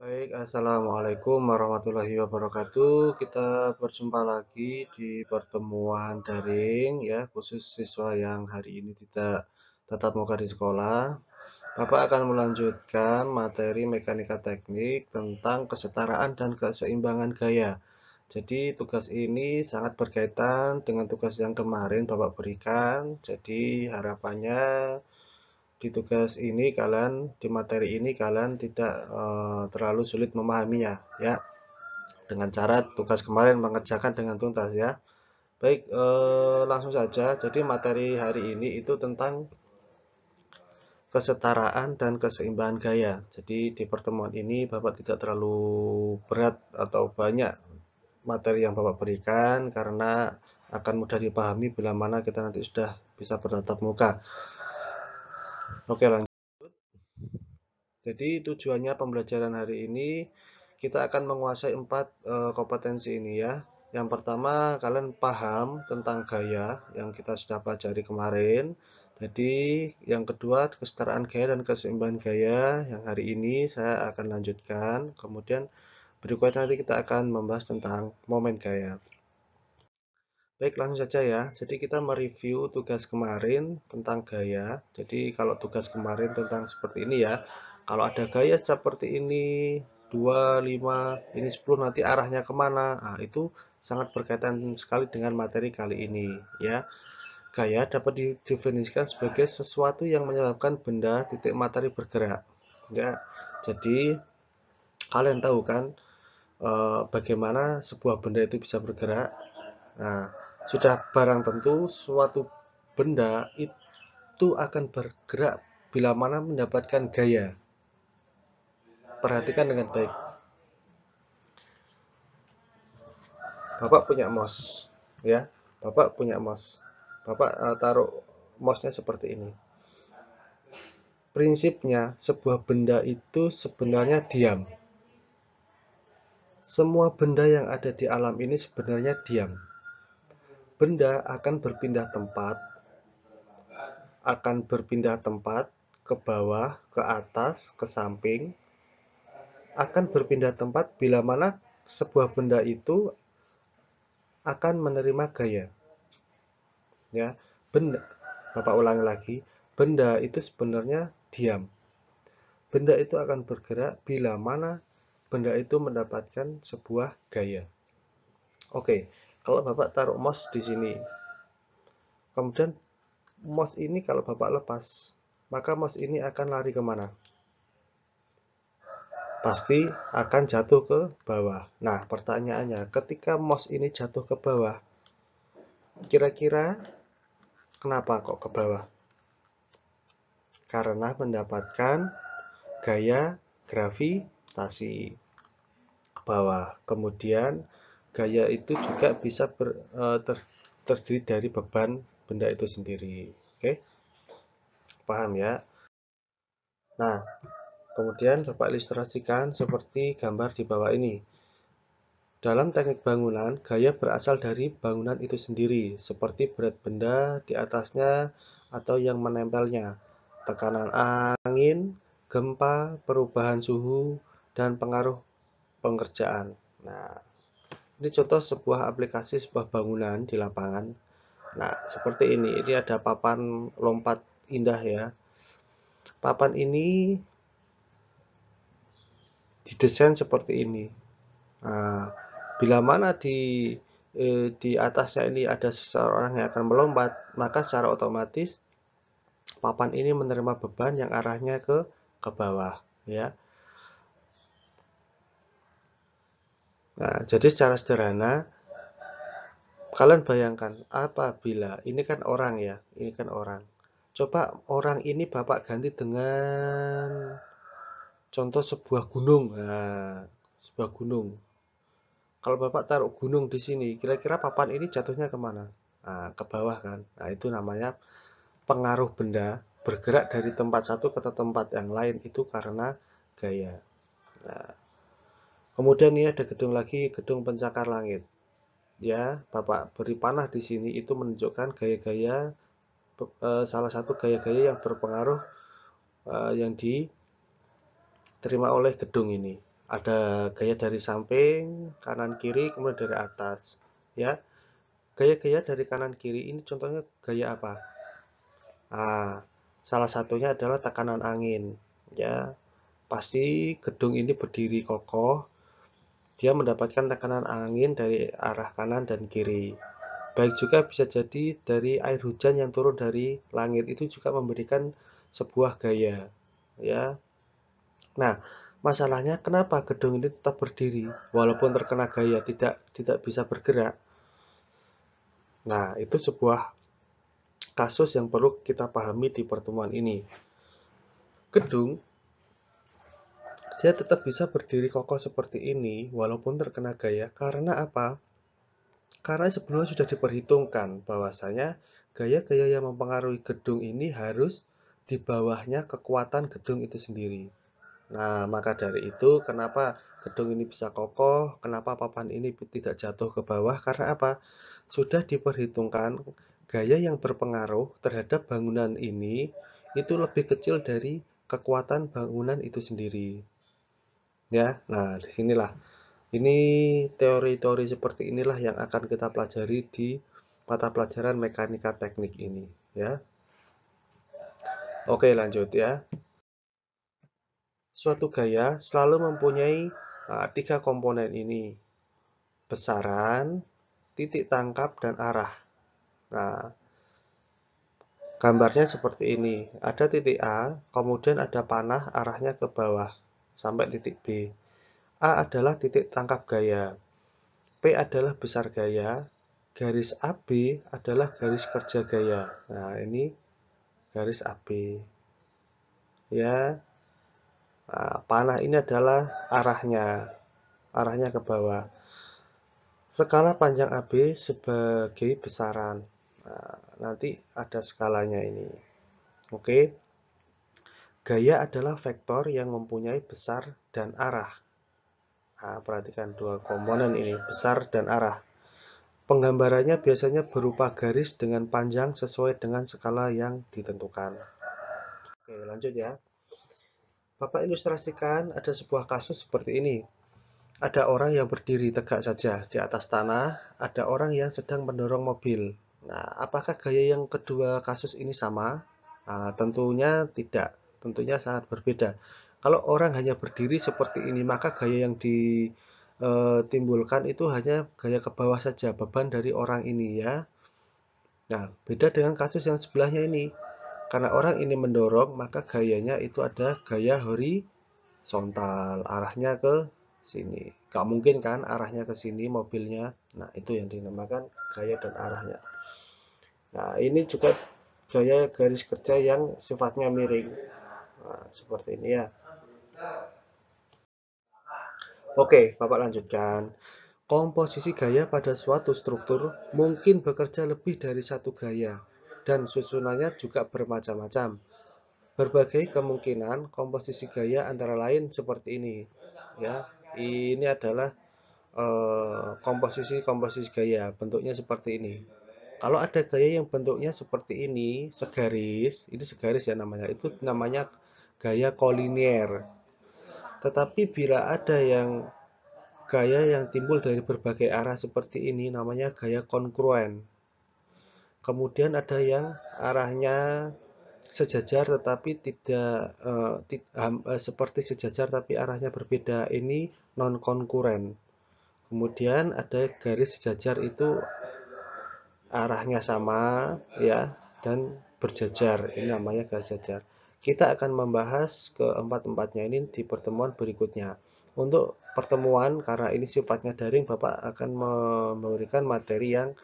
Baik, assalamualaikum warahmatullahi wabarakatuh. Kita berjumpa lagi di pertemuan daring ya, khusus siswa yang hari ini tidak tatap muka di sekolah. Bapak akan melanjutkan materi mekanika teknik tentang kesetaraan dan keseimbangan gaya. Jadi tugas ini sangat berkaitan dengan tugas yang kemarin Bapak berikan. Jadi harapannya di tugas ini di materi ini kalian tidak terlalu sulit memahaminya ya, dengan cara tugas kemarin mengerjakan dengan tuntas ya. Baik, langsung saja. Jadi materi hari ini itu tentang kesetaraan dan keseimbangan gaya. Jadi di pertemuan ini Bapak tidak terlalu berat atau banyak materi yang Bapak berikan karena akan mudah dipahami bila mana kita nanti sudah bisa bertatap muka. Oke, lanjut. Jadi tujuannya pembelajaran hari ini kita akan menguasai 4 kompetensi ini ya. Yang pertama, kalian paham tentang gaya yang kita sudah pelajari kemarin. Jadi yang kedua, kesetaraan gaya dan keseimbangan gaya yang hari ini saya akan lanjutkan. Kemudian berikutnya nanti kita akan membahas tentang momen gaya. Baik, langsung saja ya. Jadi kita mereview tugas kemarin tentang gaya. Jadi kalau tugas kemarin tentang seperti ini ya. Kalau ada gaya seperti ini, 2, 5, ini 10, nanti arahnya kemana? Nah, itu sangat berkaitan sekali dengan materi kali ini ya. Gaya dapat didefinisikan sebagai sesuatu yang menyebabkan benda titik materi bergerak. Ya, jadi kalian tahu kan bagaimana sebuah benda itu bisa bergerak? Nah, sudah barang tentu suatu benda itu akan bergerak bila mana mendapatkan gaya. Perhatikan dengan baik. Bapak punya mouse, ya. Bapak punya mouse. Bapak taruh mouse-nya seperti ini. Prinsipnya, sebuah benda itu sebenarnya diam. Semua benda yang ada di alam ini sebenarnya diam. Benda akan berpindah tempat ke bawah, ke atas, ke samping, akan berpindah tempat bila mana sebuah benda itu akan menerima gaya. Ya, benda, Bapak ulangi lagi, benda itu sebenarnya diam. Benda itu akan bergerak bila mana benda itu mendapatkan sebuah gaya. Oke, kalau Bapak taruh mouse di sini, kemudian mouse ini kalau Bapak lepas, maka mouse ini akan lari kemana? Pasti akan jatuh ke bawah. Nah, pertanyaannya, ketika mouse ini jatuh ke bawah, kira-kira kenapa kok ke bawah? Karena mendapatkan gaya gravitasi ke bawah. Kemudian gaya itu juga bisa terdiri dari beban benda itu sendiri. Oke, paham ya? Nah, kemudian Bapak ilustrasikan seperti gambar di bawah ini. Dalam teknik bangunan, gaya berasal dari bangunan itu sendiri, seperti berat benda di atasnya atau yang menempelnya, tekanan angin, gempa, perubahan suhu, dan pengaruh pengerjaan. Nah, ini contoh sebuah aplikasi sebuah bangunan di lapangan. Nah, seperti ini. Ini ada papan lompat indah ya. Papan ini didesain seperti ini. Nah, bila mana di atasnya ini ada seseorang yang akan melompat, maka secara otomatis papan ini menerima beban yang arahnya ke bawah, ya. Nah, jadi secara sederhana, kalian bayangkan apabila ini kan orang ya, ini kan orang. Coba orang ini Bapak ganti dengan contoh sebuah gunung. Nah, sebuah gunung. Kalau Bapak taruh gunung di sini, kira-kira papan ini jatuhnya kemana? Nah, ke bawah kan. Nah, itu namanya pengaruh benda bergerak dari tempat satu ke tempat yang lain itu karena gaya. Nah, kemudian ini ada gedung lagi, gedung pencakar langit. Ya, Bapak beri panah di sini itu menunjukkan gaya-gaya salah satu gaya-gaya yang berpengaruh yang diterima oleh gedung ini. Ada gaya dari samping, kanan kiri, kemudian dari atas. Ya, gaya-gaya dari kanan kiri ini contohnya gaya apa? Nah, salah satunya adalah tekanan angin. Ya, pasti gedung ini berdiri kokoh. Dia mendapatkan tekanan angin dari arah kanan dan kiri. Baik juga bisa jadi dari air hujan yang turun dari langit itu juga memberikan sebuah gaya. Ya, nah, masalahnya kenapa gedung ini tetap berdiri walaupun terkena gaya tidak bisa bergerak? Nah, itu sebuah kasus yang perlu kita pahami di pertemuan ini. Gedung dia tetap bisa berdiri kokoh seperti ini walaupun terkena gaya karena apa? Karena sebelumnya sudah diperhitungkan bahwasanya gaya-gaya yang mempengaruhi gedung ini harus di bawahnya kekuatan gedung itu sendiri. Nah, maka dari itu kenapa gedung ini bisa kokoh, kenapa papan ini tidak jatuh ke bawah, karena apa? Sudah diperhitungkan gaya yang berpengaruh terhadap bangunan ini itu lebih kecil dari kekuatan bangunan itu sendiri. Ya, nah disinilah. Ini teori-teori seperti inilah yang akan kita pelajari di mata pelajaran mekanika teknik ini, ya. Oke, lanjut ya. Suatu gaya selalu mempunyai tiga komponen ini, besaran, titik tangkap, dan arah. Nah, gambarnya seperti ini. Ada titik A, kemudian ada panah arahnya ke bawah sampai titik B. A adalah titik tangkap gaya. P adalah besar gaya. Garis AB adalah garis kerja gaya. Nah, ini garis AB. Ya, nah, panah ini adalah arahnya ke bawah. Skala panjang AB sebagai besaran. Nah, nanti ada skalanya ini. Oke. Gaya adalah vektor yang mempunyai besar dan arah. Nah, perhatikan dua komponen ini, besar dan arah. Penggambarannya biasanya berupa garis dengan panjang sesuai dengan skala yang ditentukan. Oke, lanjut ya. Bapak ilustrasikan ada sebuah kasus seperti ini. Ada orang yang berdiri tegak saja di atas tanah, ada orang yang sedang mendorong mobil. Nah, apakah gaya yang kedua kasus ini sama? Nah, tentunya tidak, tentunya sangat berbeda. Kalau orang hanya berdiri seperti ini, maka gaya yang ditimbulkan itu hanya gaya ke bawah saja, beban dari orang ini ya. Nah, beda dengan kasus yang sebelahnya ini. Karena orang ini mendorong, maka gayanya itu ada gaya horizontal, arahnya ke sini. Gak mungkin kan arahnya ke sini mobilnya. Nah, itu yang dinamakan gaya dan arahnya. Nah, ini juga gaya garis kerja yang sifatnya miring. Nah, seperti ini ya. Oke, Bapak lanjutkan. Komposisi gaya pada suatu struktur mungkin bekerja lebih dari satu gaya, dan susunannya juga bermacam-macam. Berbagai kemungkinan komposisi gaya antara lain seperti ini. Ya, ini adalah komposisi gaya, bentuknya seperti ini. Kalau ada gaya yang bentuknya seperti ini segaris ya namanya, itu namanya gaya kolinier. Tetapi bila ada gaya yang timbul dari berbagai arah seperti ini, namanya gaya kongruen. Kemudian ada yang arahnya sejajar tetapi tidak seperti sejajar tapi arahnya berbeda. Ini non konkuren. Kemudian ada garis sejajar itu arahnya sama ya dan berjajar. Ini namanya garis sejajar. Kita akan membahas keempat-empatnya ini di pertemuan berikutnya. Untuk pertemuan karena ini sifatnya daring, Bapak akan memberikan materi yang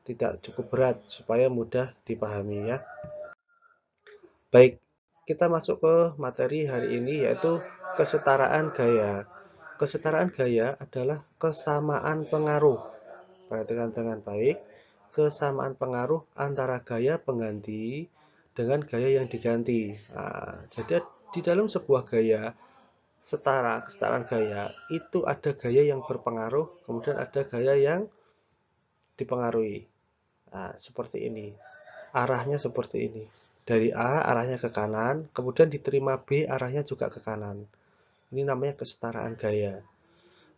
tidak cukup berat supaya mudah dipahami ya. Baik, kita masuk ke materi hari ini yaitu kesetaraan gaya. Kesetaraan gaya adalah kesamaan pengaruh. Perhatikan dengan baik, kesamaan pengaruh antara gaya pengganti dengan gaya yang diganti. Nah, jadi di dalam sebuah gaya kesetaraan gaya itu ada gaya yang berpengaruh, kemudian ada gaya yang dipengaruhi. Nah, seperti ini. Arahnya seperti ini. Dari A arahnya ke kanan, kemudian diterima B arahnya juga ke kanan. Ini namanya kesetaraan gaya.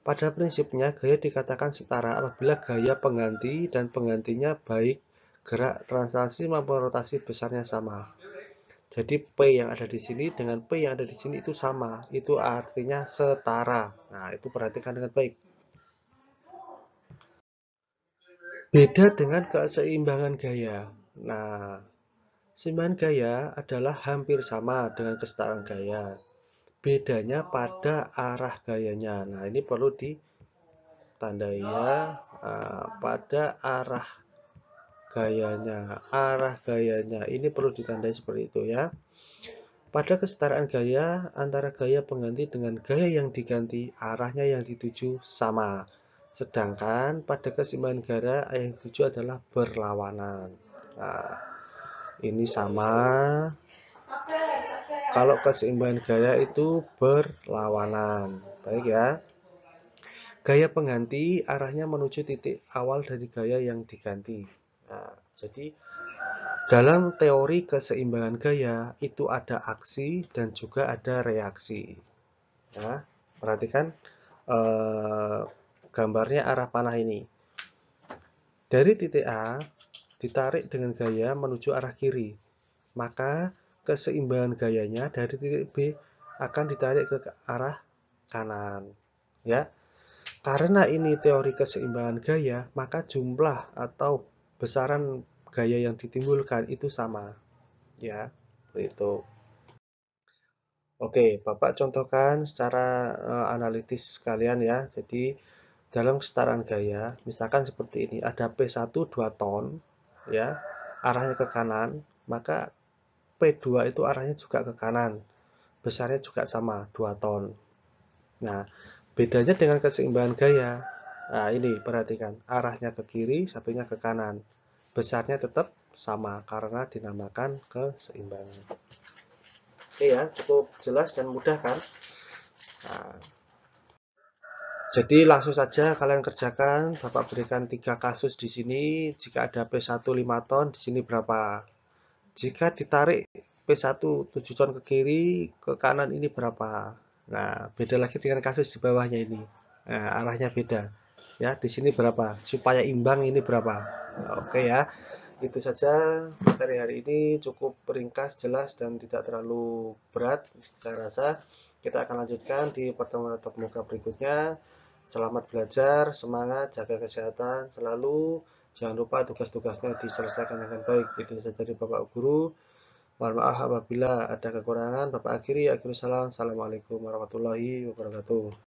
Pada prinsipnya, gaya dikatakan setara apabila gaya pengganti dan penggantinya baik gerak, translasi maupun rotasi besarnya sama. Jadi P yang ada di sini dengan P yang ada di sini itu sama. Itu artinya setara. Nah, itu perhatikan dengan baik. Beda dengan keseimbangan gaya. Nah, keseimbangan gaya adalah hampir sama dengan kesetaraan gaya. Bedanya pada arah gayanya. Nah, ini perlu ditandai ya. Pada arah gayanya. Arah gayanya. Ini perlu ditandai seperti itu ya. Pada kesetaraan gaya, antara gaya pengganti dengan gaya yang diganti, arahnya yang dituju sama. Sedangkan pada keseimbangan gaya, yang dituju adalah berlawanan. Nah, ini sama. Kalau keseimbangan gaya itu berlawanan. Baik ya. Gaya pengganti arahnya menuju titik awal dari gaya yang diganti. Nah, jadi dalam teori keseimbangan gaya itu ada aksi dan juga ada reaksi. Nah, perhatikan gambarnya arah panah ini. Dari titik A ditarik dengan gaya menuju arah kiri, maka keseimbangan gayanya dari titik B akan ditarik ke arah kanan. Ya, karena ini teori keseimbangan gaya, maka jumlah atau besaran gaya yang ditimbulkan itu sama. Ya, itu. Oke, Bapak contohkan secara analitis kalian ya. Jadi dalam kesetaraan gaya, misalkan seperti ini, ada P1 2 ton, ya, arahnya ke kanan, maka P2 itu arahnya juga ke kanan, besarnya juga sama, 2 ton. Nah, bedanya dengan keseimbangan gaya, nah ini perhatikan, arahnya ke kiri, satunya ke kanan, besarnya tetap sama karena dinamakan keseimbangan. Oke ya, cukup jelas dan mudah kan? Nah, jadi langsung saja kalian kerjakan. Bapak berikan 3 kasus di sini. Jika ada P1 5 ton, di sini berapa? Jika ditarik P1 7 ton ke kiri, ke kanan ini berapa? Nah, beda lagi dengan kasus di bawahnya ini. Nah, arahnya beda. Ya, di sini berapa? Supaya imbang ini berapa? Nah, oke ya. Itu saja materi hari ini, cukup ringkas, jelas, dan tidak terlalu berat. Saya rasa kita akan lanjutkan di pertemuan tatap muka berikutnya. Selamat belajar, semangat, jaga kesehatan selalu. Jangan lupa tugas-tugasnya diselesaikan dengan baik. Itu saja dari Bapak Guru. Mohon maaf apabila ada kekurangan. Bapak akhiri, salam. Assalamualaikum warahmatullahi wabarakatuh.